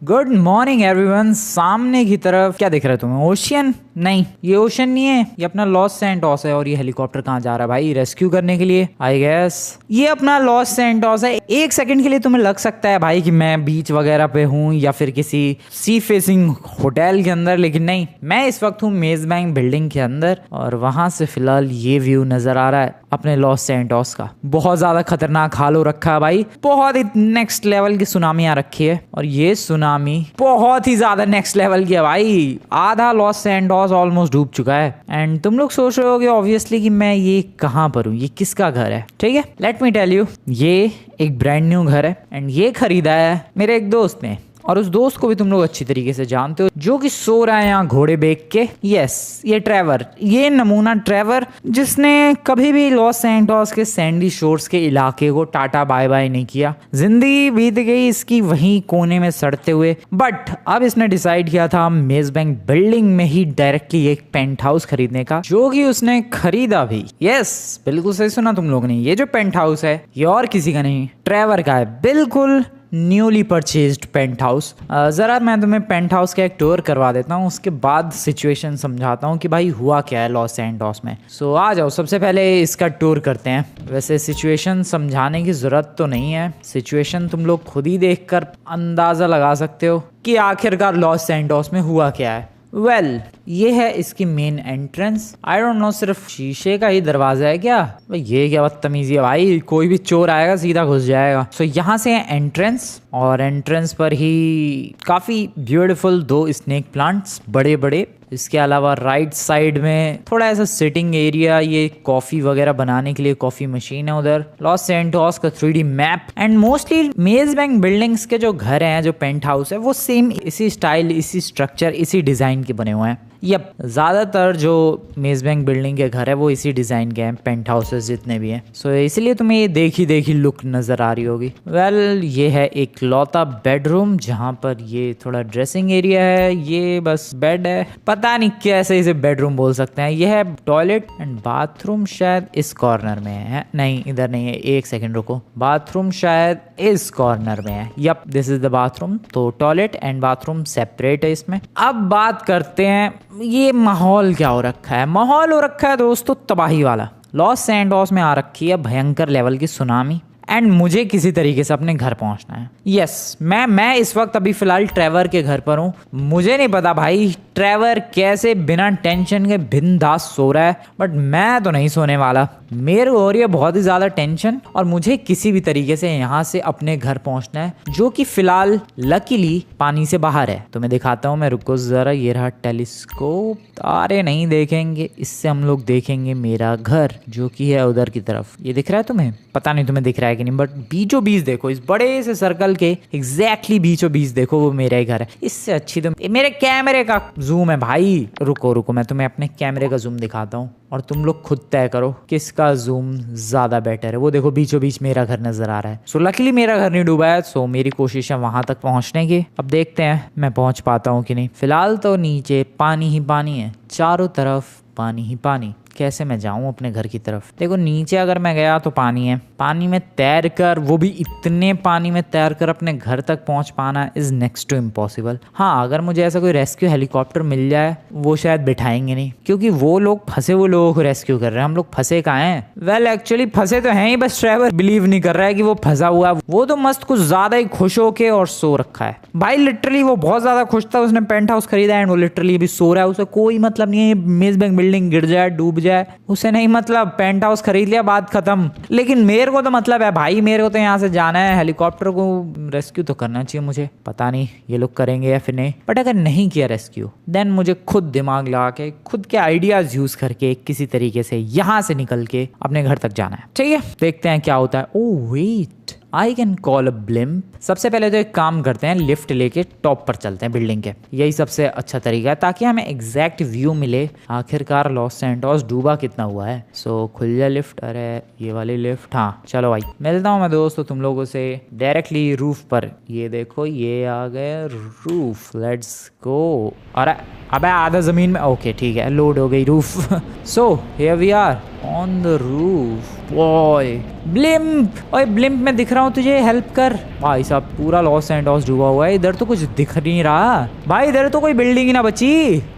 Good morning everyone. सामने की तरफ क्या दिख रहा है तुम्हें? ओशियन? नहीं, ये ओशन नहीं है, ये अपना लॉस सैंटोस है। और ये हेलीकॉप्टर कहाँ जा रहा है भाई? रेस्क्यू करने के लिए आई गेस। ये अपना लॉस सैंटोस है। एक सेकंड के लिए तुम्हें लग सकता है भाई कि मैं बीच वगैरह पे हूँ या फिर किसी सी फेसिंग होटल के अंदर, लेकिन नहीं, मैं इस वक्त हूँ मेज बैंक बिल्डिंग के अंदर। और वहां से फिलहाल ये व्यू नजर आ रहा है अपने लॉस सैंटोस का। बहुत ज्यादा खतरनाक हाल हो रखा है भाई, बहुत ही नेक्स्ट लेवल की सुनामी आ रखी है। और ये सुनामी बहुत ही ज्यादा नेक्स्ट लेवल की है भाई। आधा लॉस सैंटोस ऑलमोस्ट डूब चुका है। एंड तुम लोग सोच रहे होगे ऑब्वियसली कि मैं ये कहाँ पर हूँ, ये किसका घर है। ठीक है, लेट मी टेल यू, ये एक ब्रांड न्यू घर है एंड ये खरीदा है मेरे एक दोस्त ने। और उस दोस्त को भी तुम लोग अच्छी तरीके से जानते हो, जो कि सो रहा है यहाँ घोड़े बेच के। यस, ये ट्रेवर, ये नमूना ट्रेवर, जिसने कभी भी लॉस सैंटोस के सैंडी शोर्स के इलाके को टाटा बाय बाय नहीं किया। जिंदगी बीत गई इसकी वहीं कोने में सड़ते हुए। बट अब इसने डिसाइड किया था मेज बैंक बिल्डिंग में ही डायरेक्टली एक पेंट हाउस खरीदने का, जो कि उसने खरीदा भी। यस, बिल्कुल सही सुना तुम लोग ने। ये जो पेंट हाउस है ये और किसी का नहीं, ट्रेवर का है। बिल्कुल न्यूली परचेज्ड पेंट हाउस। जरा मैं तुम्हें पेंट हाउस का एक टूर करवा देता हूँ, उसके बाद सिचुएशन समझाता हूँ कि भाई हुआ क्या है लॉस सैंटोस में। सो आ जाओ, सबसे पहले इसका टूर करते हैं। वैसे सिचुएशन समझाने की जरूरत तो नहीं है, सिचुएशन तुम लोग खुद ही देखकर अंदाजा लगा सकते हो कि आखिरकार लॉस सैंटोस में हुआ क्या है। वेल, ये है इसकी main entrance. I don't know, सिर्फ शीशे का ही दरवाजा है क्या? भाई ये क्या बदतमीजी है भाई, कोई भी चोर आएगा सीधा घुस जाएगा। सो यहाँ से है एंट्रेंस, और एंट्रेंस पर ही काफी ब्यूटीफुल 2 स्नेक प्लांट्स बड़े बड़े। इसके अलावा राइट साइड में थोड़ा ऐसा सिटिंग एरिया, ये कॉफी वगैरह बनाने के लिए कॉफी मशीन है उधर। लॉस सैंटोस का 3D मैप। एंड मोस्टली मेज बैंक बिल्डिंग्स के जो घर हैं, जो पेंट हाउस है, वो सेम इसी स्टाइल, इसी स्ट्रक्चर, इसी डिजाइन के बने हुए हैं। यप, ज्यादातर जो मेज बैंक बिल्डिंग के घर है वो इसी डिजाइन के हैं, पेंट हाउसेस जितने भी हैं। सो इसलिए तुम्हें ये देखी लुक नजर आ रही होगी। वेल, ये है एक लौता बेडरूम, जहाँ पर ये थोड़ा ड्रेसिंग एरिया है, ये बस बेड है, पता नहीं कैसे इसे बेडरूम बोल सकते हैं। यह है टॉयलेट एंड बाथरूम, शायद इस कॉर्नर में है। नहीं, इधर नहीं है, एक सेकेंड रुको, बाथरूम शायद इस कॉर्नर में है। Yup, this is the bathroom. तो टॉयलेट एंड बाथरूम सेपरेट है इसमें। अब बात करते हैं ये माहौल क्या हो रखा है। माहौल हो रखा है दोस्तों तबाही वाला। लॉस सैंटोस में आ रखी है भयंकर लेवल की सुनामी एंड मुझे किसी तरीके से अपने घर पहुंचना है। यस, मैं इस वक्त अभी फिलहाल ट्रेवर के घर पर हूँ। मुझे नहीं पता भाई ट्रेवर कैसे बिना टेंशन के बिंदास सो रहा है, बट मैं तो नहीं सोने वाला। मेरे को हो रही है बहुत ही ज्यादा टेंशन और मुझे किसी भी तरीके से यहाँ से अपने घर पहुंचना है, जो कि फिलहाल लकीली पानी से बाहर है। तो मैं दिखाता हूँ, मैं रुको जरा, ये रहा टेलीस्कोप। तारे नहीं देखेंगे, इससे हम लोग देखेंगे मेरा घर, जो कि है उधर की तरफ। ये दिख रहा है तुम्हें? पता नहीं तुम्हें दिख रहा है कि नहीं, बट बीचों बीच देखो, इस बड़े से सर्कल के एग्जैक्टली बीचों बीच देखो, वो मेरा ही घर है। इससे अच्छी तो मेरे कैमरे का जूम है भाई। रुको, मैं तुम्हें अपने कैमरे का जूम दिखाता हूँ और तुम लोग खुद तय करो किसका जूम ज्यादा बेटर है। वो देखो बीचों बीच मेरा घर नजर आ रहा है। सो लकीली मेरा घर नहीं डूबा है। सो मेरी कोशिश है वहां तक पहुंचने की। अब देखते हैं मैं पहुंच पाता हूँ कि नहीं। फिलहाल तो नीचे पानी ही पानी है, चारों तरफ पानी ही पानी। कैसे मैं जाऊं अपने घर की तरफ? देखो नीचे अगर मैं गया तो पानी है, पानी में तैर कर, वो भी इतने पानी में तैर कर अपने घर तक पहुंच पाना इज नेक्स्ट टू इम्पॉसिबल। हाँ, अगर मुझे ऐसा कोई रेस्क्यू हेलीकॉप्टर मिल जाए, वो शायद बिठाएंगे नहीं, क्योंकि वो लोग फंसे वो लोगों को रेस्क्यू कर रहे हैं। हम लोग फंसे कहाँ हैं? वेल एक्चुअली फंसे तो हैं ही, बस ट्रेवर बिलीव नहीं कर रहा है कि वो फंसा हुआ है। वो तो मस्त कुछ ज्यादा ही खुश होके और सो रखा है भाई। लिटरली वो बहुत ज्यादा खुश था, उसने पेंट हाउस खरीदा एंड वो लिटरली भी सो रहा है। उसे कोई मतलब नहीं है मेज बैंक बिल्डिंग गिर जाए, डूब जाए, उसे नहीं मतलब। पेंट हाउस खरीद लिया, बात खत्म। लेकिन मेरे को तो मतलब है भाई, मेरे को तो यहाँ से जाना है, हेलीकॉप्टर को रेस्क्यू तो करना चाहिए मुझे। पता नहीं ये लोग करेंगे या फिर नहीं, बट अगर नहीं किया रेस्क्यू, देन मुझे खुद दिमाग लगा के, खुद के आइडियाज यूज करके किसी तरीके से यहाँ से निकल के अपने घर तक जाना है। ठीक है, देखते हैं क्या होता है। Oh wait, I can call a blimp. सबसे पहले तो एक काम करते हैं, लिफ्ट लेके टॉप पर चलते हैं बिल्डिंग के। यही सबसे अच्छा तरीका है ताकि हमें एग्जैक्ट व्यू मिले आखिरकार लॉस सैंटोस डूबा कितना हुआ है। सो खुल जा लिफ्ट। अरे ये वाली लिफ्ट, हाँ चलो भाई, मिलता हूँ मैं दोस्तों तुम लोगों से डायरेक्टली रूफ पर। ये देखो ये आ गए रूफ, लेट्स गो। अरे अबे आधा जमीन में, ओके ठीक है, लोड हो गई roof. So here we are on the roof. Boy. Blimp, ओए ब्लिम्प मैं दिख रहा हूँ तुझे, हेल्प कर। भाई साहब पूरा लॉस सैंटोस डूबा हुआ है, इधर तो कुछ दिख नहीं रहा भाई, इधर तो कोई बिल्डिंग ही ना बची,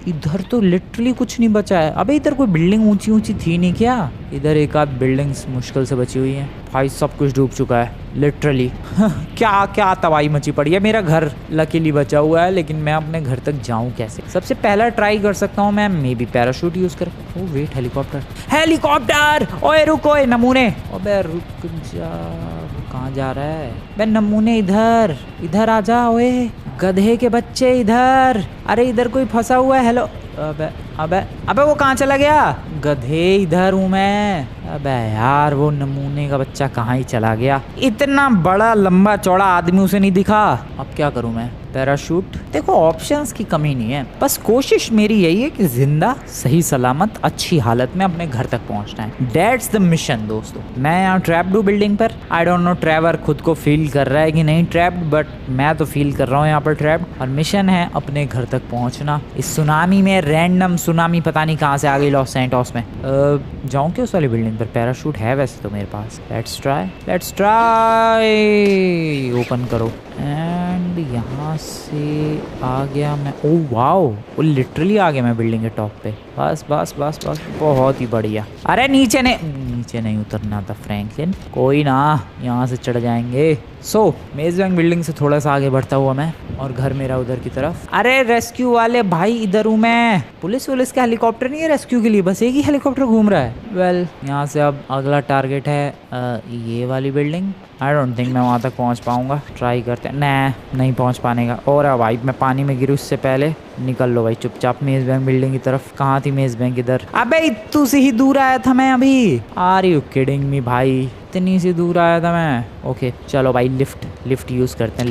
इधर तो लिटरली कुछ नहीं बचा है। अबे इधर कोई बिल्डिंग ऊंची ऊंची थी नहीं क्या? इधर एक आध बिल्डिंग्स मुश्किल से बची हुई है भाई, सब कुछ डूब चुका है लिटरली। क्या क्या तबाही मची पड़ी है। मेरा घर लकीली बचा हुआ है, लेकिन मैं अपने घर तक जाऊं कैसे? सबसे पहला ट्राई कर सकता हूँ मैं मे बी पैराशूट यूज कर। ओ वेट, हेलीकॉप्टर, हेलीकॉप्टर, ओए रुको, ओए नमूने, अबे रुक जा, कहाँ जा रहा है बे नमूने? इधर इधर आ जा, ओए गधे के बच्चे इधर। अरे इधर कोई फंसा हुआ है। हेलो, अबे अबे अबे वो कहाँ चला गया? गधे इधर हूँ मैं। अबे यार वो नमूने का बच्चा कहाँ ही चला गया? इतना बड़ा लंबा चौड़ा आदमी उसे नहीं दिखा। अब क्या करूँ मैं? पैराशूट, देखो ऑप्शंस की कमी नहीं है, बस कोशिश मेरी यही है कि जिंदा सही सलामत अच्छी हालत में अपने घर तक पहुंचना है। दैट्स द मिशन दोस्तों। मैं यहाँ ट्रैप्ड हूँ बिल्डिंग पर। आई डोंट नो ट्रैवर खुद को फील कर रहा है कि नहीं ट्रैप्ड, बट मैं तो फील कर रहा हूँ यहाँ पर ट्रैप्ड। और मिशन है अपने घर तक पहुंचना। इस सुनामी में, रैंडम सुनामी पता नहीं कहाँ से आ गई लॉस सैंटोस में। जाऊँ क्या उस वाली बिल्डिंग पर? पैराशूट है वैसे तो मेरे पास। लेट्स ट्राई, ओपन करो। एंड यहाँ से आ गया मैं। ओ वाओ, वो लिटरली आ गया मैं बिल्डिंग के टॉप पे। बस बस बस बस, बहुत ही बढ़िया। अरे नीचे नहीं उतरना था फ्रैंकलिन, कोई ना, यहाँ से चढ़ जाएंगे। सो मेज बैंक बिल्डिंग से थोड़ा सा आगे बढ़ता हुआ मैं, और घर मेरा उधर की तरफ। अरे रेस्क्यू वाले भाई इधर हूँ मैं। पुलिस का हेलीकॉप्टर नहीं है रेस्क्यू के लिए, बस एक ही हेलीकॉप्टर घूम रहा है। वेल यहाँ से अब अगला टारगेट है ये वाली बिल्डिंग। आई डोंट थिंक मैं वहाँ तक पहुँच पाऊँगा। ट्राई करते हैं। नहीं पहुँच पाने का। और भाई मैं पानी में गिरूँ उससे पहले निकल लो भाई चुपचाप मेज बैंक बिल्डिंग की तरफ। कहाँ थी मेज बैंक? इधर। अबे इतू से ही दूर आया था मैं अभी। आर यू किडिंग मी भाई, इतनी सी दूर आया था मैं। ओके चलो भाई, लिफ्ट यूज करते हैं।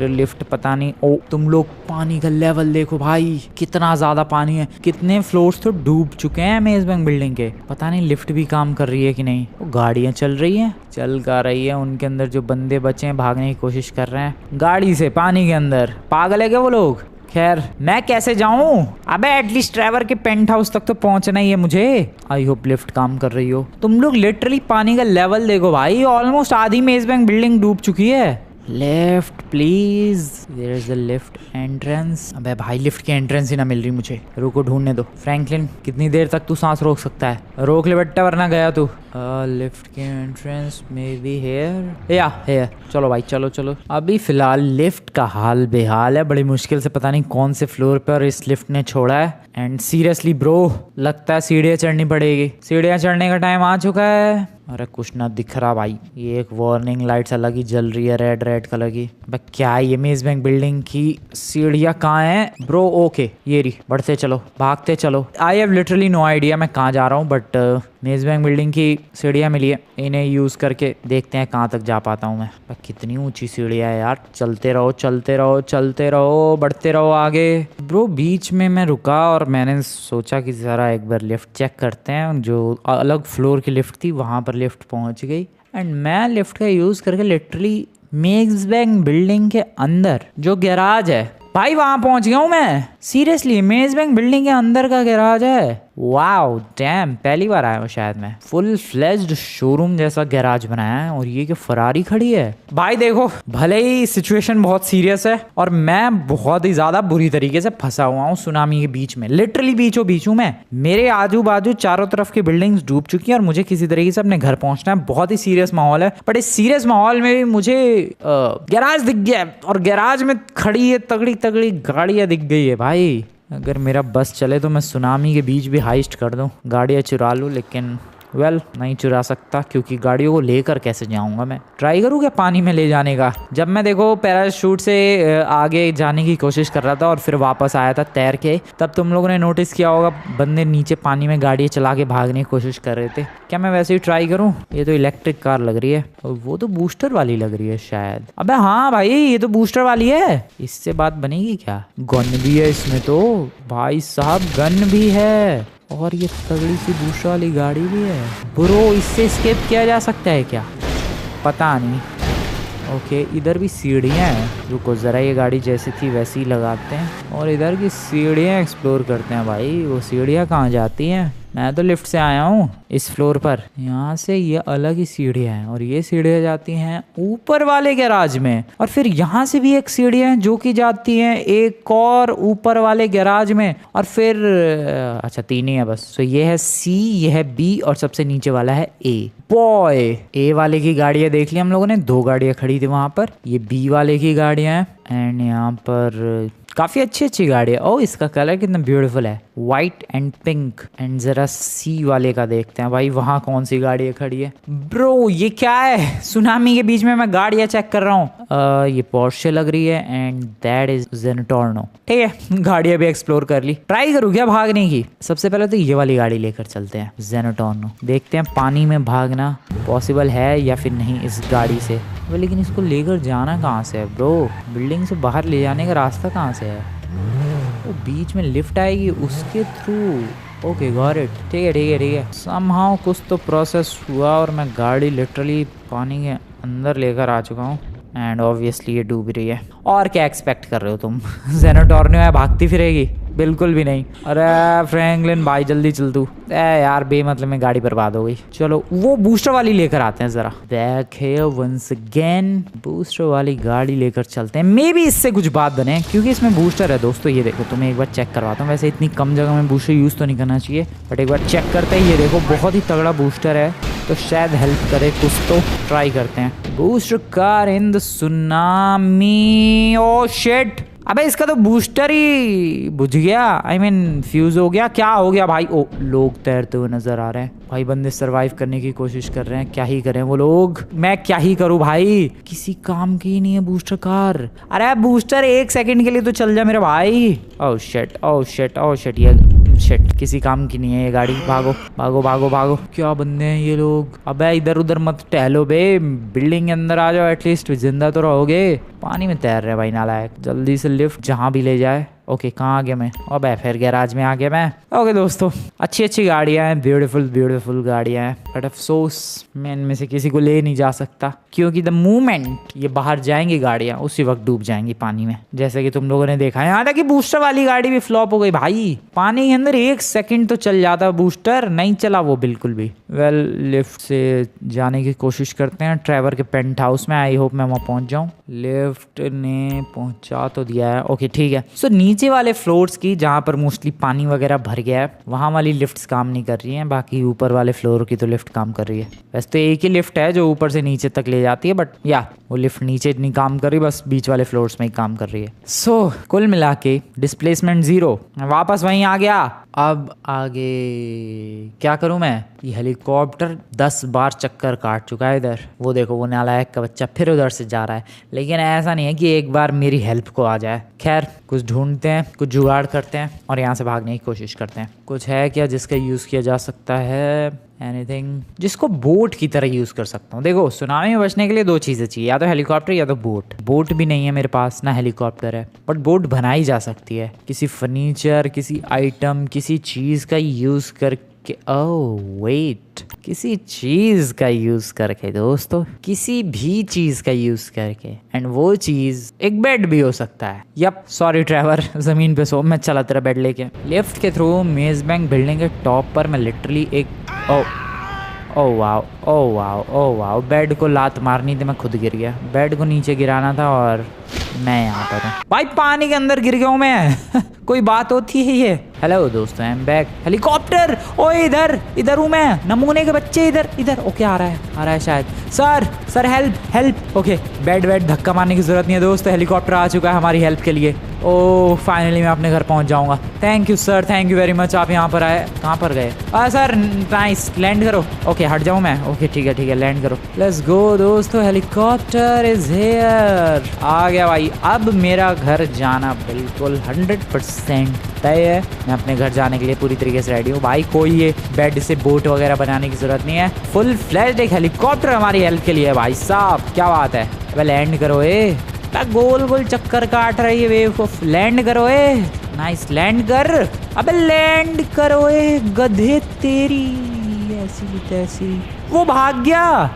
लिफ्ट पता नहीं। ओ तुम लोग पानी का लेवल देखो भाई, कितना ज्यादा पानी है। कितने फ्लोर्स तो डूब चुके हैं मेज बैंक बिल्डिंग के। पता नहीं लिफ्ट भी काम कर रही है कि नहीं। वो गाड़ियां चल रही हैं, चल का रही है। उनके अंदर जो बंदे बचे हैं भागने की कोशिश कर रहे हैं गाड़ी से पानी के अंदर। पागल है क्या वो लोग? खैर मैं कैसे जाऊं? अबे एटलीस्ट ट्रैवर के पेंट हाउस तक तो पहुंचना ही है मुझे। आई होप लिफ्ट काम कर रही हो। तुम लोग लिटरली पानी का लेवल देखो भाई, ऑलमोस्ट आधी मेज बैंक बिल्डिंग डूब चुकी है। Left please, there is the lift entrance. अबे भाई लिफ्ट की एंट्रेंस ही ना मिल रही मुझे। रुको ढूंढने दो। फ्रैंकलिन कितनी देर तक तू सांस रोक सकता है? रोक ले बेटा वरना गया तू। लिफ्ट की एंट्रेंस मे बी हेयर। चलो भाई चलो। अभी फिलहाल लिफ्ट का हाल बेहाल है, बड़ी मुश्किल से पता नहीं कौन से फ्लोर पर इस लिफ्ट ने छोड़ा है। एंड सीरियसली ब्रो, लगता है सीढ़ियाँ चढ़नी पड़ेगी। सीढ़ियाँ चढ़ने का टाइम आ चुका है। अरे कुछ ना दिख रहा भाई। ये एक वार्निंग लाइट्स अलग ही जल रही है, रेड कलर की। अब क्या है ये? मेज बैंक बिल्डिंग की सीढ़ियाँ कहाँ है ब्रो? ओके ये रही, बढ़ते चलो, भागते चलो। I have literally no idea मैं कहाँ जा रहा हूँ, बट मेज बैंक बिल्डिंग की सीढ़ियाँ मिली है। इन्हें यूज करके देखते हैं कहाँ तक जा पाता हूँ मैं। कितनी ऊंची सीढ़ियाँ है यार। चलते रहो, बढ़ते रहो आगे। ब्रो बीच में मैं रुका और मैंने सोचा कि जरा एक बार लिफ्ट चेक करते हैं। जो अलग फ्लोर की लिफ्ट थी वहां पर लिफ्ट पहुंच गई। एंड मैं लिफ्ट का यूज करके लिटरली मेज बैंक बिल्डिंग के अंदर जो गैराज है भाई वहां पहुंच गया हूं मैं। सीरियसली मेज बैंक बिल्डिंग के अंदर का गैराज है। वाओ डैम, पहली बार आया हूँ शायद मैं। फुल फ्लेज्ड शोरूम जैसा गैराज बनाया है। और ये कि फरारी खड़ी है भाई। देखो भले ही सिचुएशन बहुत सीरियस है और मैं बहुत ही ज्यादा बुरी तरीके से फंसा हुआ हूँ सुनामी के बीच में। लिटरली बीचों बीच हूँ मैं। मेरे आजू बाजू चारों तरफ की बिल्डिंग्स डूब चुकी हैं और मुझे किसी तरीके से अपने घर पहुंचना है। बहुत ही सीरियस माहौल है, बट इस सीरियस माहौल में भी मुझे गैराज दिख गया और गैराज में खड़ी है तगड़ी गाड़ियां दिख गई है भाई। अगर मेरा बस चले तो मैं सुनामी के बीच भी हाइस्ट कर दूं, गाड़ियाँ चुरा लूं, लेकिन नहीं चुरा सकता क्योंकि गाड़ियों को लेकर कैसे जाऊंगा मैं। ट्राई करूँ क्या पानी में ले जाने का? जब मैं देखो पैराशूट से आगे जाने की कोशिश कर रहा था और फिर वापस आया था तैर के, तब तुम लोगों ने नोटिस किया होगा बंदे नीचे पानी में गाड़ी चला के भागने की कोशिश कर रहे थे। क्या मैं वैसे ही ट्राई करूँ? ये तो इलेक्ट्रिक कार लग रही है और वो तो बूस्टर वाली लग रही है शायद। अबे हाँ भाई ये तो बूस्टर वाली है। इससे बात बनेगी क्या? गन भी है इसमें तो भाई साहब, गन भी है और ये तगड़ी सी बूस्टर वाली गाड़ी भी है। ब्रो इससे एस्केप किया जा सकता है क्या? पता नहीं। ओके इधर भी सीढ़ियाँ हैं। रुको ज़रा, ये गाड़ी जैसी थी वैसी ही लगाते हैं और इधर की सीढ़ियाँ एक्सप्लोर करते हैं भाई। वो सीढ़ियाँ कहाँ जाती हैं? मैं तो लिफ्ट से आया हूँ इस फ्लोर पर। यहाँ से ये अलग ही सीढ़ियाँ हैं और ये सीढ़ियाँ जाती हैं ऊपर वाले गैराज में, और फिर यहाँ से भी एक सीढ़ियाँ हैं जो कि जाती हैं एक और ऊपर वाले गैराज में, और फिर अच्छा 3 ही है बस। तो ये है सी, ये है बी और सबसे नीचे वाला है ए। बॉय ए वाले की गाड़ियाँ देख ली हम लोगों ने, 2 गाड़ियाँ खड़ी थी वहाँ पर। ये बी वाले की गाड़ियाँ हैं एंड यहाँ पर काफ़ी अच्छी गाड़ी है। ओ इसका कलर कितना ब्यूटीफुल है, वाइट एंड पिंक। एंड जरा सी वाले का देखते हैं भाई, वहाँ कौन सी गाड़ी खड़ी है। ब्रो ये क्या है, सुनामी के बीच में मैं गाड़ियाँ चेक कर रहा हूँ। ये पोर्शे लग रही है एंड दैट इज जेनेटोर्नो। ठीक है गाड़ियाँ भी एक्सप्लोर कर ली। ट्राई करूँ क्या भागने की? सबसे पहले तो ये वाली गाड़ी लेकर चलते हैं, जेनेटोर्नो। देखते हैं पानी में भागना पॉसिबल है या फिर नहीं इस गाड़ी से। लेकिन इसको लेकर जाना कहाँ से है ब्रो? बिल्डिंग से बाहर ले जाने का रास्ता कहाँ से है? वो बीच में लिफ्ट आएगी उसके थ्रू। Okay got it. ठीक है समहाउ कुछ तो प्रोसेस हुआ और मैं गाड़ी लिटरली पानी के अंदर लेकर आ चुका हूँ एंड ऑब्वियसली ये डूब रही है। और क्या एक्सपेक्ट कर रहे हो तुम? जेनेटोर्नो है भागती फिरेगी? बिल्कुल भी नहीं। अरे फ्रैंकलिन भाई जल्दी चल तू। यार बेमतलब में गाड़ी बर्बाद हो गई। चलो वो बूस्टर वाली लेकर आते हैं जरा। बैक है वंस अगेन, बूस्टर वाली गाड़ी लेकर चलते हैं। मे बी इससे कुछ बात बने क्योंकि इसमें बूस्टर है दोस्तों। ये देखो तुम्हें एक बार चेक करवाता हूँ। वैसे इतनी कम जगह में बूस्टर यूज तो नहीं करना चाहिए बट एक बार चेक करते हैं। ये देखो बहुत ही तगड़ा बूस्टर है तो शायद हेल्प करे कुछ, तो ट्राई करते हैं। Booster car in the tsunami. Oh shit, अबे इसका तो बूस्टर ही बुझ गया। I mean फ्यूज हो गया। क्या हो गया भाई? ओ लोग तैरते हुए नजर आ रहे हैं भाई। बंदे सरवाइव करने की कोशिश कर रहे हैं। क्या ही करें वो लोग, मैं क्या ही करूं भाई? किसी काम की ही नहीं है बूस्टर कार। अरे बूस्टर 1 सेकंड के लिए तो चल जा मेरे भाई। Oh shit oh shit oh shit, ये शिट किसी काम की नहीं है ये गाड़ी। भागो भागो भागो भागो। क्या बंदे हैं ये लोग? अबे इधर उधर मत टहलो बे, बिल्डिंग के अंदर आ जाओ, एटलीस्ट जिंदा तो रहोगे। पानी में तैर रहे भाई नालायक। जल्दी से लिफ्ट जहाँ भी ले जाए। ओके कहाँ आ गया मैं? अबे फिर गैराज में आ गया मैं। ओके दोस्तों अच्छी गाड़ियाँ हैं, ब्यूटीफुल गाड़ियाँ हैं बट अफसोस मैं इनमें से किसी को ले नहीं जा सकता क्योंकि द मोमेंट ये बाहर जाएंगी गाड़ियाँ उसी वक्त डूब जाएंगी पानी में, जैसे कि तुम लोगों ने देखा है। यहाँ तक कि बूस्टर वाली गाड़ी भी फ्लॉप हो गई भाई। पानी के अंदर 1 सेकंड तो चल जाता, बूस्टर नहीं चला वो बिल्कुल भी। वेल लिफ्ट से जाने की कोशिश करते हैं ट्रेवर के पेंट हाउस में। आई होप मैं वहाँ पहुँच जाऊँ। लिफ्ट ने पहुँचा तो दिया है। ओके ठीक है। सो नीचे वाले फ्लोर्स की जहाँ पर मोस्टली पानी वगैरह भर गया है वहाँ वाली लिफ्ट्स काम नहीं कर रही हैं, बाकी ऊपर वाले फ्लोर की तो लिफ्ट काम कर रही है। वैसे तो एक ही लिफ्ट है जो ऊपर से नीचे तक ले जाती है बट या वो लिफ्ट नीचे नहीं काम कर रही, बस बीच वाले फ्लोर्स में ही काम कर रही है। सो कुल मिला के डिस्प्लेसमेंट 0, वापस वहीं आ गया। अब आगे क्या करूं मैं? ये हेलीकॉप्टर 10 बार चक्कर काट चुका है इधर। वो देखो वो नालायक का बच्चा फिर उधर से जा रहा है, लेकिन ऐसा नहीं है कि एक बार मेरी हेल्प को आ जाए। खैर कुछ ढूंढते हैं, कुछ जुगाड़ करते हैं और यहाँ से भागने की कोशिश करते हैं। कुछ है क्या जिसका यूज़ किया जा सकता है? एनीथिंग जिसको बोट की तरह यूज़ कर सकता हूँ। देखो सुनामी में बचने के लिए 2 चीज़ें चाहिए, या तो हेलीकॉप्टर या तो बोट। बोट भी नहीं है मेरे पास, ना हेलीकॉप्टर है, बट बोट बनाई जा सकती है किसी फर्नीचर, किसी आइटम, किसी चीज़ का यूज़ करके। ओह वेट, किसी चीज़ का यूज़ करके दोस्तों, किसी भी चीज़ का यूज़ करके। एंड वो चीज़ एक बेड भी हो सकता है। यप सॉरी ड्राइवर, ज़मीन पे सो, मैं चला तेरा बेड लेके। लिफ्ट के थ्रू मेज बैंक बिल्डिंग के टॉप पर मैं लिटरली एक ओह वाओ, बेड को लात मारनी थी, मैं खुद गिर गया। बेड को नीचे गिराना था और मैं यहाँ पर हूँ भाई, पानी के अंदर गिर गया हूँ मैं। कोई बात होती है ये? हेलो दोस्तों आई एम बैक। हेलीकॉप्टर, ओए इधर हूँ मैं, नमूने के बच्चे इधर। ओके आ रहा है शायद। Sir help. ओके बेड धक्का मारने की जरूरत नहीं है दोस्त, हेलीकॉप्टर आ चुका है हमारी हेल्प के लिए। ओह फाइनली मैं अपने घर पहुंच जाऊंगा। Thank you sir, thank you very much. आप यहाँ पर आए, कहाँ पर गए? सर नाइस, लैंड करो। ओके हट जाऊँ मैं? ओके ठीक है लैंड करो। लेट्स गो दोस्तों, हेलीकॉप्टर इज हियर। आ गया भाई। अब मेरा घर जाना बिल्कुल 100% तय है। मैं अपने घर जाने के लिए पूरी तरीके से रेडी हूँ भाई। कोई ये बेड से बोट वगैरह बनाने की जरूरत नहीं है, फुल फ्लैश्ड एक हेलीकॉप्टर हमारी हेल्प के लिए है भाई साहब। क्या बात है? अब लैंड करो। गोल चक्कर काट रही है वेव को। लैंड करो नाइस, लैंड कर। अबे लैंड करो गधे तेरी ऐसी तैसी। वो भाग गया,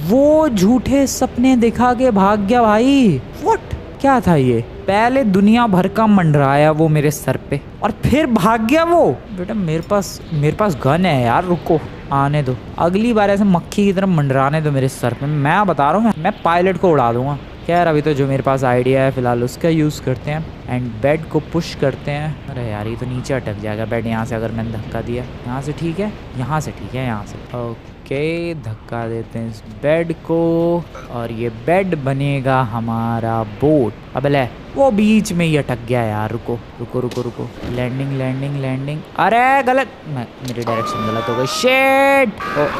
वो झूठे सपने दिखा के भाग गया भाई। व्हाट क्या था ये? पहले दुनिया भर का मंडराया वो मेरे सर पे और फिर भाग गया वो। बेटा मेरे पास गन है यार, रुको आने दो, अगली बार ऐसे मक्खी की तरह मंडराने दो मेरे सर पे। मैं बता रहा हूँ मैं पायलट को उड़ा दूंगा। खैर अभी तो जो मेरे पास आइडिया है फिलहाल उसका यूज़ करते हैं एंड बेड को पुश करते हैं। अरे यार ये तो नीचे अटक जाएगा बेड यहाँ से, अगर मैंने धक्का दिया। यहाँ से ठीक है, यहाँ से ठीक है, यहाँ से ओके। धक्का देते हैं इस बेड को और ये बेड बनेगा हमारा बोट। अब ले वो बीच में ही अटक गया यार, रुको रुको रुको रुको, लैंडिंग लैंडिंग लैंडिंग। अरे गलत, मेरी डायरेक्शन गलत हो गई, शिट।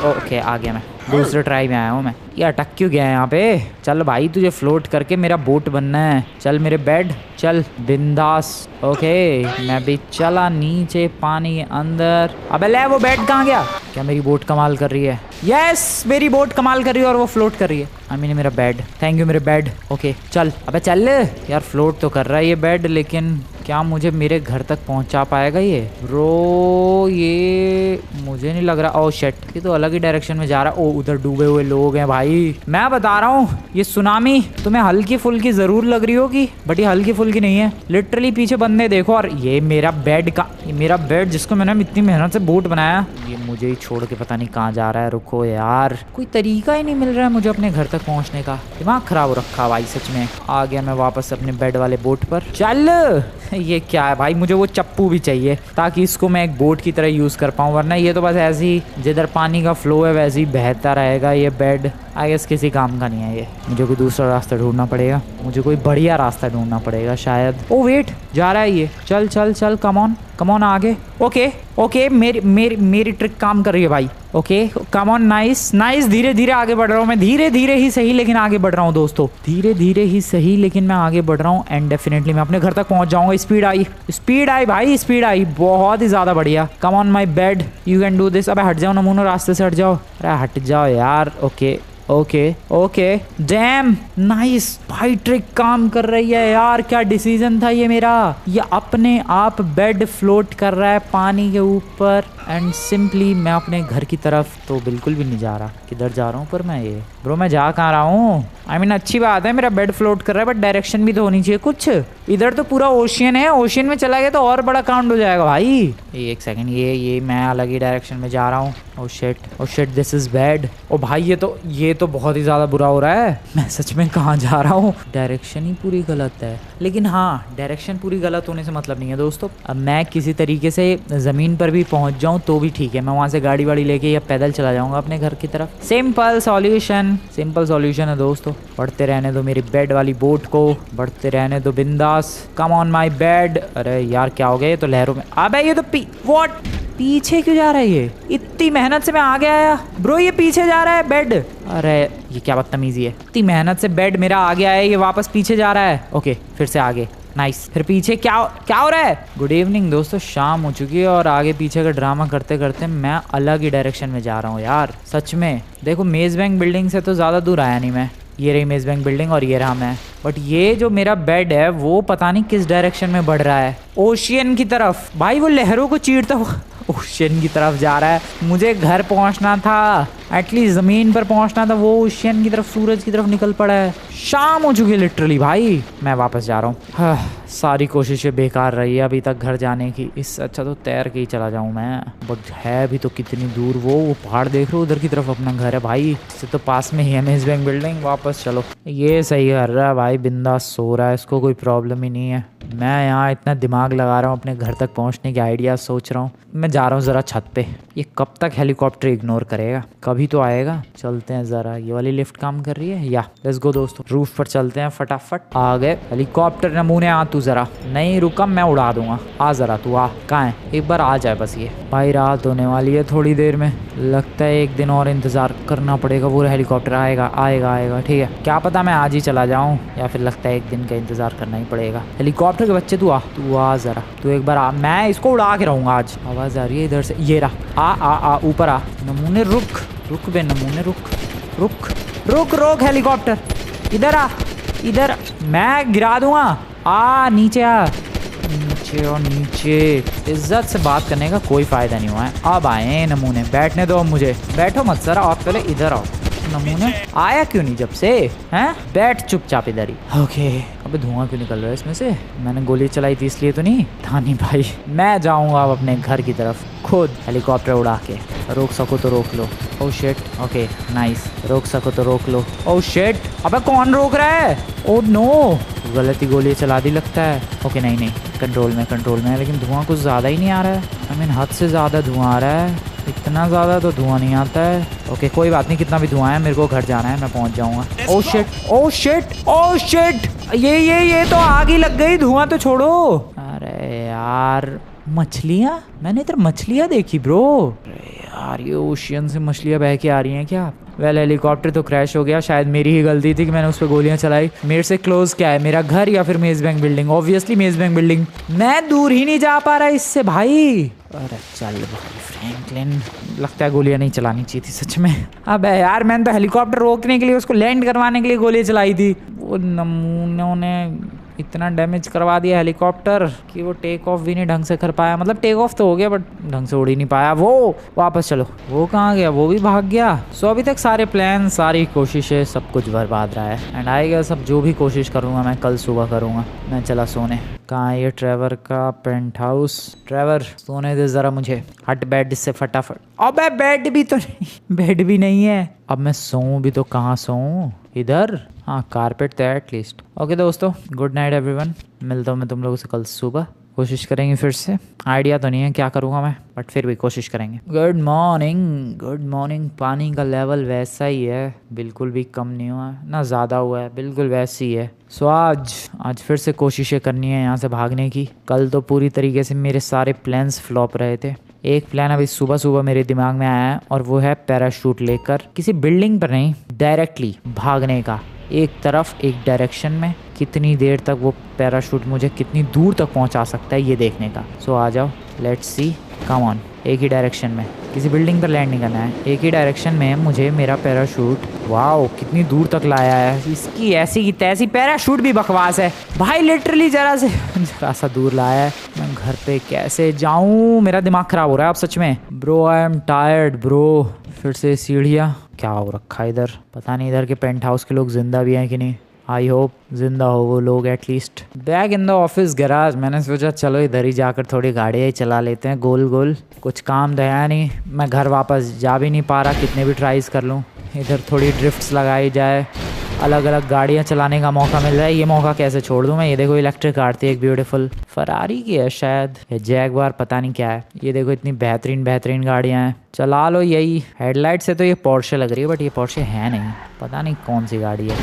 ओके आ गया मैं, दूसरे ट्राई में आया हूँ मैं। ये अटक क्यों गया है यहाँ पे? चल भाई तुझे फ्लोट करके मेरा बोट बनना है, चल मेरे बेड चल बिंदास। ओके मैं भी चला नीचे पानी के अंदर। अबे ले वो बेड कहाँ गया? क्या मेरी बोट कमाल कर रही है? यस मेरी बोट कमाल कर रही है और वो फ्लोट कर रही है। आई मीन मेरा बेड, थैंक यू मेरे बेड। ओके चल, अबे चल यार, फ्लोट तो कर रहा है ये बेड, लेकिन क्या मुझे मेरे घर तक पहुंचा पाएगा ये? ब्रो ये मुझे नहीं लग रहा। ओह शिट, ये तो अलग ही डायरेक्शन में जा रहा है। ओ उधर डूबे हुए लोग हैं भाई। मैं बता रहा हूँ ये सुनामी तुम्हें हल्की फुल्की जरूर लग रही होगी, बट ये हल्की फुल्की नहीं है। लिटरली पीछे बंदे देखो। और ये मेरा बेड का, ये मेरा बेड जिसको मैंने इतनी मेहनत से बोट बनाया, ये मुझे ही छोड़ के पता नहीं कहाँ जा रहा है। रुको यार, कोई तरीका ही नहीं मिल रहा है मुझे अपने घर तक पहुँचने का। दिमाग खराब हो रखा भाई सच में। आ गया मैं वापस अपने बेड वाले बोट पर। चल ये क्या है भाई, मुझे वो चप्पू भी चाहिए ताकि इसको मैं एक बोट की तरह यूज कर पाऊँ, वरना ये तो बस ऐसे ही जिधर पानी का फ्लो है वैसे ही बहता रहेगा ये बेड। आई गेस किसी काम का नहीं है ये। मुझे कोई दूसरा रास्ता ढूंढना पड़ेगा, मुझे कोई बढ़िया रास्ता ढूंढना पड़ेगा शायद। ओ वेट, जा रहा है ये। चल चल चल, कम ऑन आगे। ओके ओके, मेरी ट्रिक काम कर रही है भाई। Okay come on, nice nice. धीरे धीरे आगे बढ़ रहा हूँ मैं, धीरे धीरे ही सही लेकिन आगे बढ़ रहा हूँ दोस्तों, धीरे धीरे ही सही लेकिन मैं आगे बढ़ रहा हूँ। एंड डेफिनेटली मैं अपने घर तक पहुंच जाऊंगा। स्पीड आई भाई, स्पीड आई, बहुत ही ज्यादा बढ़िया। Come on my bed, you can do this. अबे हट जाओ नमूनो, रास्ते से हट जाओ। अरे हट जाओ यार। Okay okay okay, damn nice भाई, ट्रिक काम कर रही है यार। क्या डिसीजन था ये मेरा। ये अपने आप बेड फ्लोट कर रहा है पानी के ऊपर एंड सिंपली मैं अपने घर की तरफ तो बिल्कुल भी नहीं जा रहा। किधर जा रहा हूँ पर मैं? ये ब्रो मैं जा कहाँ रहा हूँ? आई मीन अच्छी बात है मेरा बेड फ्लोट कर रहा है, बट डायरेक्शन भी तो होनी चाहिए कुछ। इधर तो पूरा ओशियन है, ओशियन में चला गया तो और बड़ा काउंट हो जाएगा भाई। एक सेकंड, ये मैं अलग ही डायरेक्शन में जा रहा हूँ। Oh shit this is bad. ओ भाई ये तो बहुत ही ज्यादा बुरा हो रहा है। मैं सच में कहाँ जा रहा हूँ? डायरेक्शन ही पूरी गलत है। लेकिन हाँ, डायरेक्शन पूरी गलत होने से मतलब नहीं है दोस्तों। अब मैं किसी तरीके से जमीन पर भी पहुंच जाऊं तो भी ठीक है, मैं वहां से गाड़ी वाड़ी लेके या पैदल चला जाऊंगा अपने घर की तरफ। सिंपल सॉल्यूशन है दोस्तों। बढ़ते रहने दो मेरी बेड वाली बोट को, बढ़ते रहने दो बिंदास। Come on my bed. अरे यार क्या हो गया, ये तो लहरों में। अबे ये तो व्हाट, पीछे क्यों जा रहा है ये? इतनी मेहनत से मैं आगे आया ब्रो, ये पीछे जा रहा है बेड। अरे ये क्या बदतमीजी है, इतनी मेहनत से बेड मेरा आगे आया, ये वापस पीछे जा रहा है। ओके फिर से आगे, नाइस। फिर पीछे क्या हो रहा है? गुड इवनिंग दोस्तों, शाम हो चुकी है और आगे पीछे का ड्रामा करते करते मैं अलग ही डायरेक्शन में जा रहा हूँ यार सच में। देखो मेज बैंक बिल्डिंग से तो ज़्यादा दूर आया नहीं मैं। ये रही मेज बैंक बिल्डिंग और ये रहा मैं, बट ये जो मेरा बेड है वो पता नहीं किस डायरेक्शन में बढ़ रहा है, ओशियन की तरफ। भाई वो लहरों को चीरता हुआ ओशियन की तरफ जा रहा है। मुझे घर पहुंचना था, एटलीस्ट जमीन पर पहुंचना था, वो ओशियन की तरफ, सूरज की तरफ निकल पड़ा है। शाम हो चुकी है लिटरली भाई। मैं वापस जा रहा हूँ। सारी कोशिशें बेकार रही है अभी तक घर जाने की, इससे अच्छा तो तैर के ही चला जाऊँ मैं। बट है भी तो कितनी दूर वो पहाड़ देख रहे हो, उधर की तरफ अपना घर है भाई। इससे तो पास में ही है मेज बैंक बिल्डिंग। वापस चलो, ये सही कर रहा है भाई, बिंदास सो रहा है, इसको कोई प्रॉब्लम ही नहीं है। मैं यहाँ इतना दिमाग लगा रहा हूँ अपने घर तक पहुँचने के आइडिया सोच रहा हूँ। मैं जा रहा हूँ ज़रा छत पे। ये कब तक हेलीकॉप्टर इग्नोर करेगा, कभी तो आएगा। चलते हैं ज़रा, ये वाली लिफ्ट काम कर रही है या? लेट्स गो दोस्तों, रूफ पर चलते हैं फटाफट। आ गए हेलीकॉप्टर नमूने, आ तू ज़रा। नहीं रुका, मैं उड़ा दूंगा। आ ज़रा तू, आ। कहाँ है? एक बार आ जाए बस। ये भाई रात होने वाली है थोड़ी देर में, लगता है एक दिन और इंतज़ार करना पड़ेगा। वो हेलीकॉप्टर आएगा ठीक है। क्या पता मैं आज ही चला जाऊँ, या फिर लगता है एक दिन का इंतज़ार करना ही पड़ेगा। हेलीकॉप्टर के बच्चे तू आ ज़रा, तू एक बार आ। मैं इसको उड़ा के रहूँगा आज। आवाज़ आ रही है इधर से, ये रहा। आ ऊपर आ। नमूने रुक बे, नमूने रुक हेलीकॉप्टर, इधर आ, इधर। मैं गिरा दूंगा। नीचे आ, नीचे। इज्जत से बात करने का कोई फायदा नहीं हुआ है। अब आए नमूने, बैठने दो मुझे। बैठो मत सर, आप पहले इधर आओ। नमूने आया क्यों नहीं जब से? हैं? बैठ चुपचाप इधर ही। ओके अबे धुआं क्यों निकल रहा है इसमें से? मैंने गोली चलाई थी इसलिए तो नहीं था। नहीं भाई, मैं जाऊंगा अब अपने घर की तरफ खुद हेलीकॉप्टर उड़ा के। रोक सको तो रोक लो। Oh shit, okay nice. रोक सको तो रोक लो। ओह शिट, अबे कौन रोक रहा है? ओह नो, गलती गोली चला दी लगता है। ओके नहीं नहीं, कंट्रोल में है, लेकिन धुआं कुछ ज़्यादा ही नहीं आ रहा है। आई मीन हद से ज़्यादा धुआं आ रहा है। इतना ज़्यादा तो धुआं नहीं आता है। ओके कोई बात नहीं, कितना भी धुआं है मेरे को घर जाना है, मैं पहुंच जाऊंगा। Oh shit, oh shit, oh shit, ये तो आग ही लग गई, धुआं तो छोड़ो। अरे यार मछलियाँ, मैंने इधर मछलियाँ देखी ब्रो। अरे यार ये ओशियन से मछलियाँ बह के आ रही हैं क्या? वेल हेलीकॉप्टर तो क्रैश हो गया, शायद मेरी ही गलती थी कि मैंने उस पर गोलियां चलाई। मेरे से क्लोज क्या है, मेरा घर या फिर मेज बैंक बिल्डिंग? ऑब्वियसली मेज बैंक बिल्डिंग। मैं दूर ही नहीं जा पा रहा इससे भाई। अरे चल भाई फ्रैंकलिन, लगता है गोलियां नहीं चलानी चाहिए थी सच में। अबे यार मैंने तो हेलीकॉप्टर रोकने के लिए, उसको लैंड करवाने के लिए गोली चलाई थी। वो नमूनों ने इतना डैमेज करवा दिया हेलीकॉप्टर कि वो टेक ऑफ भी नहीं ढंग से कर पाया। मतलब टेक ऑफ तो हो गया बट ढंग से उड़ ही नहीं पाया। वो वापस चलो, वो कहाँ गया? वो भी भाग गया। सो अभी तक सारे प्लान, सारी कोशिशें, सब कुछ बर्बाद रहा है। एंड आई गेस अब जो भी कोशिश करूँगा मैं कल सुबह करूँगा। मैं चला सोने। कहाँ है ये ट्रेवर का पेंट हाउस? ट्रेवर सोने दे जरा मुझे, हट बेड से फटाफट। अबे बेड भी तो नहीं, बेड भी नहीं है। अब मैं सोऊं भी तो कहाँ सोऊं? इधर? हाँ कारपेट तो है एटलीस्ट। ओके दोस्तों, गुड नाइट एवरीवन। मिलता हूँ मैं तुम लोगों से कल सुबह। कोशिश करेंगे फिर से। आइडिया तो नहीं है क्या करूँगा मैं, बट फिर भी कोशिश करेंगे। Good morning, good morning. पानी का लेवल वैसा ही है, बिल्कुल भी कम नहीं हुआ ना ज़्यादा हुआ है, बिल्कुल वैसी ही है। सो आज फिर से कोशिशें करनी है यहाँ से भागने की। कल तो पूरी तरीके से मेरे सारे प्लान्स फ्लॉप रहे थे। एक प्लान अभी सुबह सुबह मेरे दिमाग में आया है और वो है पैराशूट लेकर किसी बिल्डिंग पर नहीं, डायरेक्टली भागने का, एक तरफ एक डायरेक्शन में। कितनी देर तक वो पैराशूट मुझे कितनी दूर तक पहुंचा सकता है ये देखने का। सो आ जाओ, लेट्स सी, कम ऑन। एक ही डायरेक्शन में, किसी बिल्डिंग पर लैंड नहीं करना है, एक ही डायरेक्शन में मुझे मेरा पैराशूट। वाओ कितनी दूर तक लाया है। इसकी ऐसी की तैसी पैराशूट भी बकवास है भाई, लिटरली जरा सा दूर लाया है। मैं घर पे कैसे जाऊं? मेरा दिमाग खराब हो रहा है अब सच में। Bro I am tired bro. फिर से सीढ़ियाँ, क्या हो रखा है इधर? पता नहीं इधर के पेंट हाउस के लोग जिंदा भी हैं कि नहीं। आई होप जिंदा हो वो लोग at least. Back in the office garage. मैंने सोचा चलो इधर ही जाकर थोड़ी गाड़ियाँ ही चला लेते हैं गोल गोल। कुछ काम तो है नहीं, मैं घर वापस जा भी नहीं पा रहा, कितने भी ट्राइज कर लूँ। इधर थोड़ी ड्रिफ्ट्स लगाई जाए, अलग अलग गाड़ियाँ चलाने का मौका मिल रहा है। ये मौका कैसे छोड़ दूँ मैं? ये देखो इलेक्ट्रिक कार थी एक ब्यूटीफुल, फरारी की है शायद, या जैगवार, पता नहीं क्या है। ये देखो इतनी बेहतरीन बेहतरीन गाड़ियाँ हैं, चला लो यही। हेडलाइट से तो ये पोर्शे लग रही है बट ये पोर्शे है नहीं, पता नहीं कौन सी गाड़ी है।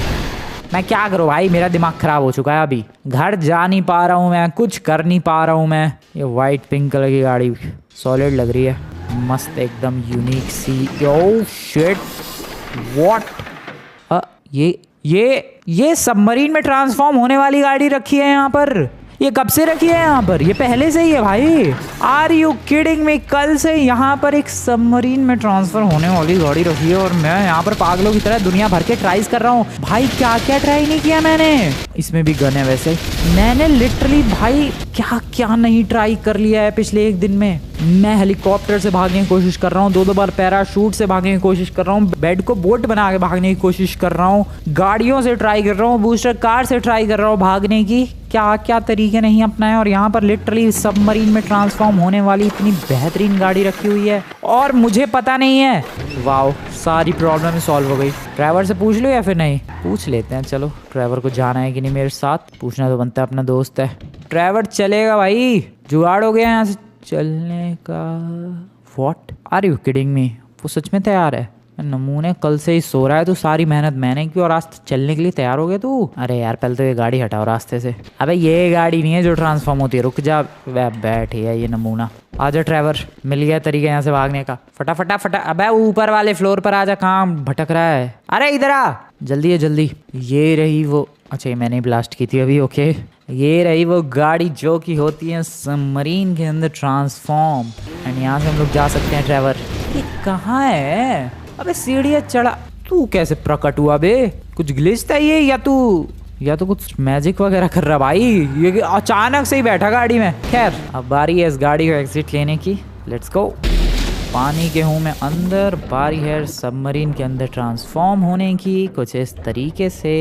मैं क्या करूँ भाई, मेरा दिमाग खराब हो चुका है। अभी घर जा नहीं पा रहा हूँ मैं, कुछ कर नहीं पा रहा हूँ मैं। ये वाइट पिंक कलर की गाड़ी सॉलिड लग रही है, मस्त एकदम यूनिक सी। Oh shit, what? ये सबमरीन में ट्रांसफॉर्म होने वाली गाड़ी रखी है यहाँ पर। ये कब से रखी है यहाँ पर? ये पहले से ही है भाई। Are you kidding me? कल से यहाँ पर एक सबमरीन में ट्रांसफर होने वाली गाड़ी रखी है और मैं यहाँ पर पागलों की तरह दुनिया भर के ट्राइज कर रहा हूँ। भाई क्या क्या ट्राई नहीं किया मैंने। इसमें भी गन है वैसे। मैंने लिटरली भाई क्या क्या नहीं ट्राई कर लिया है पिछले एक दिन में। मैं हेलीकॉप्टर से भागने की कोशिश कर रहा हूँ, दो बार पैराशूट से भागने की कोशिश कर रहा हूँ, बेड को बोट बना के भागने की कोशिश कर रहा हूँ, गाड़ियों से ट्राई कर रहा हूँ, बूस्टर कार से ट्राई कर रहा हूँ भागने की। क्या क्या तरीके नहीं अपनाए और यहाँ पर लिटरली सबमरीन में ट्रांसफॉर्म होने वाली इतनी बेहतरीन गाड़ी रखी हुई है और मुझे पता नहीं है। वाओ, सारी प्रॉब्लम सॉल्व हो गई। ड्राइवर से पूछ लो या फिर नहीं? पूछ लेते हैं, चलो। ड्राइवर को जाना है कि नहीं मेरे साथ? पूछना तो बनता है, अपना दोस्त है। ड्राइवर चलेगा भाई, जुगाड़ हो गया यहाँ से चलने का। What are you kidding me? वो सच में तैयार है? नमूने कल से ही सो रहा है, तो सारी मेहनत मैंने की और आज चलने के लिए तैयार हो गया तू? अरे यार पहले तो ये गाड़ी हटाओ रास्ते से। अबे ये गाड़ी नहीं है जो ट्रांसफॉर्म होती है, रुक जा। वह बैठ है ये नमूना। आजा ड्राइवर, मिल गया तरीका यहाँ से भागने का। फटा। अबे ऊपर वाले फ्लोर पर आजा, कहाँ भटक रहा है? अरे इधर आ, जल्दी है जल्दी। ये रही वो, अच्छा ये मैंने ब्लास्ट की थी अभी, ओके। ये रही वो गाड़ी जो कि होती है सबमरीन के अंदर ट्रांसफॉर्म। एंड यहाँ से हम लोग जा सकते हैं। ड्राइवर ये कहाँ है? अबे सीढ़ियाँ चढ़ा, तू कैसे प्रकट हुआ बे? कुछ ग्लिच था ये, या तो कुछ मैजिक वगैरह कर रहा भाई? ये अचानक से ही बैठा गाड़ी में। खैर अब बारी है इस गाड़ी को एग्जिट लेने की, लेट्स गो। पानी के हूँ मैं अंदर, बारी है सबमरीन के अंदर ट्रांसफॉर्म होने की कुछ इस तरीके से,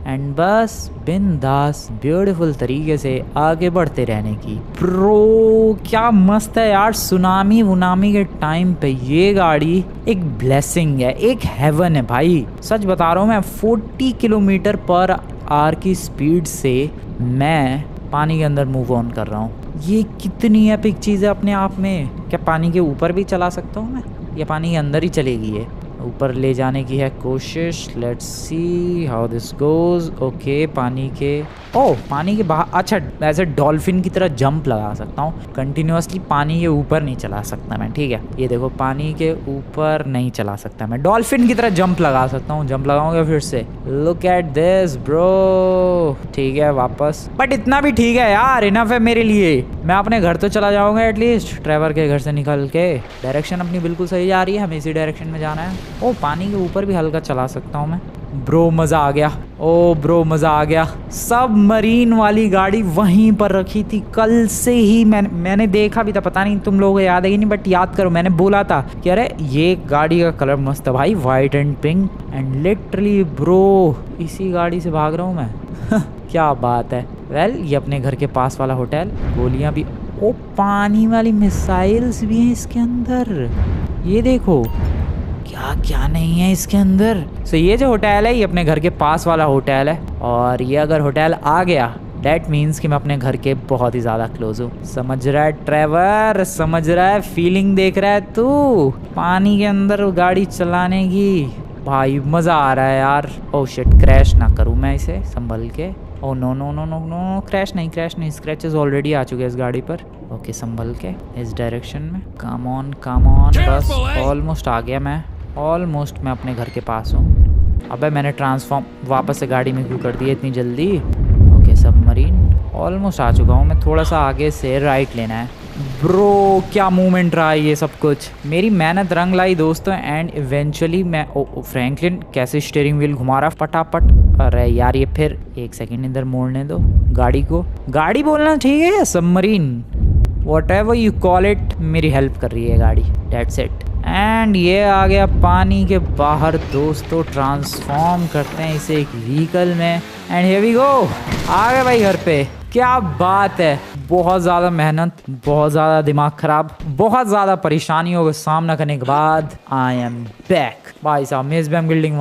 एंड बस बिंदास ब्यूटीफुल तरीके से आगे बढ़ते रहने की। प्रो क्या मस्त है यार, सुनामी वुनामी के टाइम पे ये गाड़ी एक ब्लेसिंग है, एक हेवन है भाई। सच बता रहा हूँ मैं, 40 किलोमीटर पर आवर की स्पीड से मैं पानी के अंदर मूव ऑन कर रहा हूँ। ये कितनी एपिक चीज़ है अपने आप में। क्या पानी के ऊपर भी चला सकता हूँ मैं, या पानी के अंदर ही चलेगी ये? ऊपर ले जाने की है कोशिश। Let's see how this goes. Okay, पानी के पानी के बाहर, अच्छा ऐसे डॉल्फिन की तरह जंप लगा सकता हूँ कंटिन्यूअसली। पानी के ऊपर नहीं चला सकता मैं, ठीक है। ये देखो, पानी के ऊपर नहीं चला सकता मैं, डॉल्फिन की तरह जंप लगा सकता हूँ। जंप लगाऊंगा फिर से। Look at this bro. ठीक है वापस, बट इतना भी ठीक है यार, इनफ है मेरे लिए। मैं अपने घर तो चला जाऊंगा एटलीस्ट, ट्रेवर के घर से निकल के। डायरेक्शन अपनी बिल्कुल सही जा रही है, हमें इसी डायरेक्शन में जाना है। पानी के ऊपर भी हल्का चला सकता हूँ मैं। ब्रो मज़ा आ गया, ब्रो मज़ा आ गया। सब मरीन वाली गाड़ी वहीं पर रखी थी कल से ही, मैंने देखा भी था। पता नहीं तुम लोगों को याद है कि नहीं, बट याद करो, मैंने बोला था कि अरे ये गाड़ी का कलर मस्त है भाई, white and pink. And literally bro इसी गाड़ी से भाग रहा हूँ मैं। क्या बात है। वेल, ये अपने घर के पास वाला होटल। गोलियाँ भी, पानी वाली मिसाइल्स भी हैं इसके अंदर। ये देखो क्या क्या नहीं है इसके अंदर। ये जो होटल है, ये अपने घर के पास वाला होटल है, और ये अगर होटल आ गया डैट मीन्स कि मैं अपने घर के बहुत ही ज़्यादा क्लोज हूँ। समझ रहा है ट्रेवर, समझ रहा है, फीलिंग देख रहा है तू पानी के अंदर गाड़ी चलाने की। भाई मज़ा आ रहा है यार। शिट, क्रैश ना करूँ मैं इसे संभल के। No no no no no, crash नहीं, स्क्रैचेस ऑलरेडी आ चुके हैं इस गाड़ी पर। ओके, संभल के इस डायरेक्शन में। कम ऑन, बस ऑलमोस्ट आ गया मैं। ऑलमोस्ट मैं अपने घर के पास हूँ। अबे मैंने ट्रांसफॉर्म वापस से गाड़ी में क्यों कर दिया इतनी जल्दी। ओके, सबमरीन ऑलमोस्ट आ चुका हूँ मैं। थोड़ा सा आगे से राइट लेना है। ब्रो क्या मूवमेंट रहा है ये सब कुछ। मेरी मेहनत रंग लाई दोस्तों, एंड इवेंचुअली मैं फ्रैंकलिन कैसे स्टीयरिंग व्हील घुमा रहा फटाफट। अरे यार, ये फिर एक सेकेंड इधर मोड़ने दो गाड़ी को। गाड़ी बोलना ठीक है या submarine, whatever you call it, मेरी हेल्प कर रही है गाड़ी, दैट्स इट। एंड ये आ गया पानी के बाहर दोस्तों। ट्रांसफॉर्म करते हैं इसे एक व्हीकल में, एंड हियर वी गो। आ गए भाई घर पे। क्या बात है। बहुत ज़्यादा मेहनत, बहुत ज़्यादा दिमाग खराब, बहुत ज़्यादा परेशानियों का सामना करने के बाद आई एम बैक। भाई साहब, मेजबान बिल्डिंग